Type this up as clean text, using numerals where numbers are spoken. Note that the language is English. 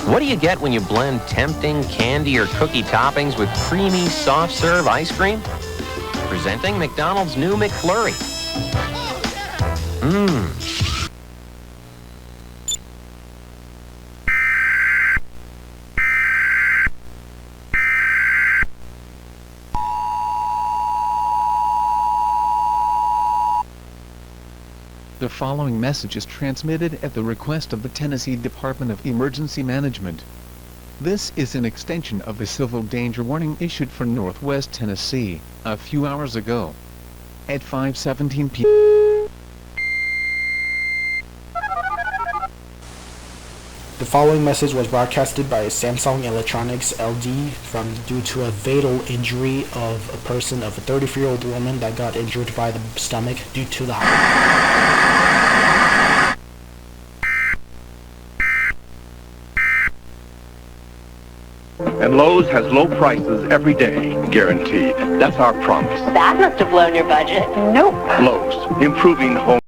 What do you get when you blend tempting candy or cookie toppings with creamy, soft-serve ice cream? Presenting McDonald's new McFlurry. The following message is transmitted at the request of the Tennessee Department of Emergency Management. This is an extension of the civil danger warning issued for Northwest Tennessee a few hours ago at 5:17 p.m. The following message was broadcasted by Samsung Electronics LD due to a fatal injury of a 33-year-old woman that got injured by the stomach due to the And Lowe's has low prices every day, guaranteed. That's our promise. That must have blown your budget. Nope. Lowe's, improving home.